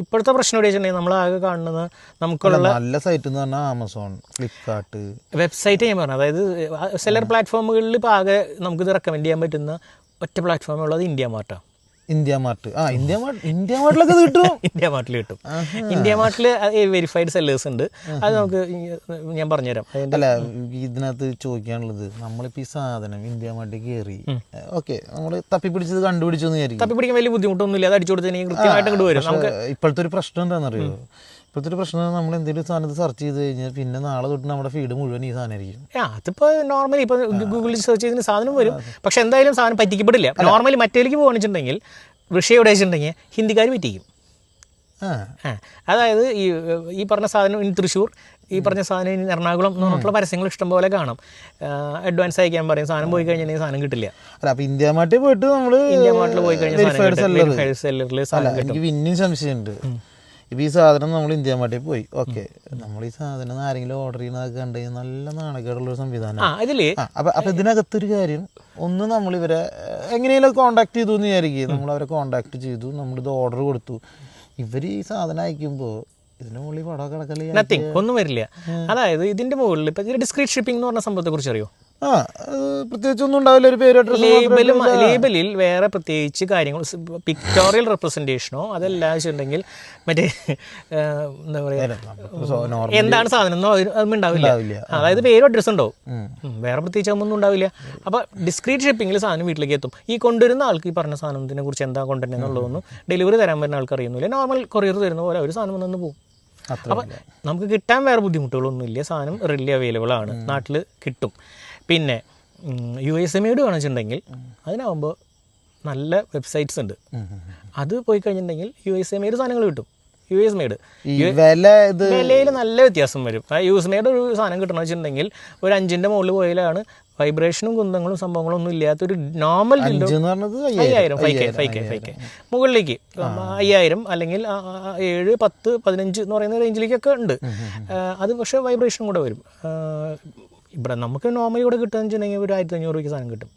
ഇപ്പോഴത്തെ പ്രശ്നം എവിടെ വെച്ചിട്ടുണ്ടെങ്കിൽ നമ്മളാകെ കാണുന്നത് നമുക്കുള്ള നല്ല സൈറ്റ് എന്ന് പറഞ്ഞാൽ ആമസോൺ, ഫ്ലിപ്കാർട്ട് വെബ്സൈറ്റ് ഞാൻ പറഞ്ഞു. അതായത് സെല്ലർ പ്ലാറ്റ്ഫോമുകളിൽ ഇപ്പോൾ ആകെ നമുക്കിത് റെക്കമെൻഡ് ചെയ്യാൻ പറ്റുന്ന ഒറ്റ പ്ലാറ്റ്ഫോം ഉള്ളത് ഇന്ത്യ മാർട്ടാണ്. India mart. ഇന്ത്യ മാർട്ടിലൊക്കെ കിട്ടും. ഇന്ത്യ മാർട്ടിൽ കിട്ടും. ഇന്ത്യ മാർട്ടിൽ വെരിഫൈഡ് സെല്ലേഴ്സ് ഉണ്ട്. അത് നമുക്ക് ഞാൻ പറഞ്ഞുതരാം. അല്ല, ഇതിനകത്ത് ചോദിക്കാനുള്ളത്, നമ്മളിപ്പോൾ ഈ സാധനം ഇന്ത്യ മാർട്ടിൽ കയറി, ഓക്കെ, നമ്മൾ തപ്പിപ്പിടിച്ചത് കണ്ടുപിടിച്ചെന്ന് വിചാരിക്കും. തപ്പിപ്പിടിക്കാൻ വലിയ ബുദ്ധിമുട്ടൊന്നുമില്ല. അത് അടിച്ചു കൊടുത്തതിന് കൃത്യമായിട്ട് അങ്ങോട്ട് വരും. നമുക്ക് ഇപ്പോഴത്തെ ഒരു പ്രശ്നം എന്താണെന്നറിയോ? ഇപ്പോഴത്തെ ഒരു പ്രശ്നം, നമ്മൾ എന്തെങ്കിലും സാധനത്ത് സെർച്ച് ചെയ്ത് കഴിഞ്ഞാൽ പിന്നെ നാളെ തൊട്ട് നമ്മുടെ ഫീഡ് മുഴുവൻ ഈ സാധനമായിരിക്കും. അതിപ്പോൾ നോർമലി ഇപ്പോൾ ഗൂഗിളിൽ സെർച്ച് ചെയ്തതിന് സാധനം വരും. പക്ഷെ എന്തായാലും സാധനം പറ്റിക്കപ്പെടില്ല. നോർമലി മറ്റേലേക്ക് പോകണിച്ചിട്ടുണ്ടെങ്കിൽ വിഷയം എവിടെ വെച്ചിട്ടുണ്ടെങ്കിൽ ഹിന്ദിക്കാർ പറ്റിക്കും. അതായത് ഈ പറഞ്ഞ സാധനം ഇൻ തൃശ്ശൂർ, ഈ പറഞ്ഞ സാധനം ഇൻ എറണാകുളം എന്ന് പറഞ്ഞിട്ടുള്ള പരസ്യങ്ങൾ ഇഷ്ടംപോലെ കാണാം. അഡ്വാൻസ് അയക്കാൻ പറയും. സാധനം പോയി കഴിഞ്ഞാൽ സാധനം കിട്ടില്ല. അല്ല, അപ്പോൾ ഇന്ത്യ മാർട്ടിൽ പോയിട്ട് നമ്മൾ ഇന്ത്യ മാർട്ടിൽ പോയി കഴിഞ്ഞാൽ സെല്ലറിൽ സാധനം കിട്ടും. എനിക്ക് പിന്നെയും സംശയമുണ്ട്. ഇപ്പോൾ ഈ സാധനം നമ്മൾ ഇന്ത്യ മാർട്ടിൽ പോയി, ഓക്കെ, നമ്മൾ ഈ സാധനം ആരെങ്കിലും ഓർഡർ ചെയ്യുന്നതൊക്കെ കണ്ടു കഴിഞ്ഞാൽ നല്ല നാണക്കേടുള്ളൊരു സംവിധാനം. അപ്പം ഇതിനകത്തൊരു കാര്യം, ഒന്ന് നമ്മളിവരെ എങ്ങനെയെങ്കിലും കോൺടാക്ട് ചെയ്തു എന്ന് വിചാരിക്കുക. നമ്മളവരെ കോൺടാക്ട് ചെയ്തു, നമ്മളിത് ഓർഡർ കൊടുത്തു. ഇവർ ഈ സാധനം അയക്കുമ്പോൾ ഇതിൻ്റെ മുകളിൽ പടം കിടക്കല്ലേ, നത്തിങ്, ഒന്നും വരില്ല. അതായത് ഇതിൻ്റെ മുകളിൽ ഇപ്പം ഇതിൻ്റെ ഡിസ്ക്രീറ്റ് ഷിപ്പിംഗ് എന്ന് പറഞ്ഞ സംഭവത്തെ കുറിച്ച് അറിയോ? പ്രത്യേകിച്ച് ഒന്നും ഉണ്ടാവില്ല. ഒരു പേര്, ലേബലിൽ വേറെ പ്രത്യേകിച്ച് കാര്യങ്ങൾ, പിക്ടോറിയൽ റെപ്രസെൻറ്റേഷനോ അതല്ല വെച്ചിട്ടുണ്ടെങ്കിൽ മറ്റേ എന്താ പറയുക, എന്താണ് സാധനം എന്നോ അതൊന്നും ഉണ്ടാവില്ല. അതായത് പേരും അഡ്രസ്സ് ഉണ്ടാവും, വേറെ പ്രത്യേകിച്ച് ഒന്നും ഉണ്ടാവില്ല. അപ്പോൾ ഡിസ്ക്രീറ്റ് ഷിപ്പിങ്ങിൽ സാധനം വീട്ടിലേക്ക് എത്തും. ഈ കൊണ്ടുവരുന്ന ആൾക്ക് ഈ പറഞ്ഞ സാധനത്തിനെ കുറിച്ച് എന്താ കൊണ്ടുവരുന്നത് എന്നുള്ളതൊന്നും ഡെലിവറി തരാൻ വരുന്ന ആൾക്ക് അറിയുന്നില്ല. നോർമൽ കൊറിയർ തരുന്ന പോലെ ഒരു സാധനം വന്നു പോകും. അപ്പം നമുക്ക് കിട്ടാൻ വേറെ ബുദ്ധിമുട്ടുകളൊന്നുമില്ല. സാധനം റെഡി അവൈലബിൾ ആണ്, നാട്ടിൽ കിട്ടും. പിന്നെ USA മെയ്ഡ് വേണമെന്നുണ്ടെങ്കിൽ അതിനാകുമ്പോൾ നല്ല വെബ്സൈറ്റ്സ് ഉണ്ട്. അത് പോയി കഴിഞ്ഞിട്ടുണ്ടെങ്കിൽ USA മെയ്ഡ് സാധനങ്ങൾ കിട്ടും. US മെയ്ഡ് വിലയിൽ നല്ല വ്യത്യാസം വരും. US മെയ്ഡ് ഒരു സാധനം കിട്ടണമെന്ന് വെച്ചിട്ടുണ്ടെങ്കിൽ ഒരു 5ൻ്റെ മുകളിൽ പോയാലാണ് വൈബ്രേഷനും കുന്തങ്ങളും സംഭവങ്ങളും ഒന്നും ഇല്ലാത്തൊരു നോർമൽ 5000 5K മുകളിലേക്ക് 5000 അല്ലെങ്കിൽ 7, 10, 15 എന്ന് പറയുന്ന റേഞ്ചിലേക്കൊക്കെ ഉണ്ട്. അത് പക്ഷേ വൈബ്രേഷനും കൂടെ വരും. ഇവിടെ നമുക്ക് നോർമലി ഇവിടെ കിട്ടുകയെന്ന് വെച്ചിട്ടുണ്ടെങ്കിൽ ഒരു 1500 രൂപയ്ക്ക് സാധനം കിട്ടും.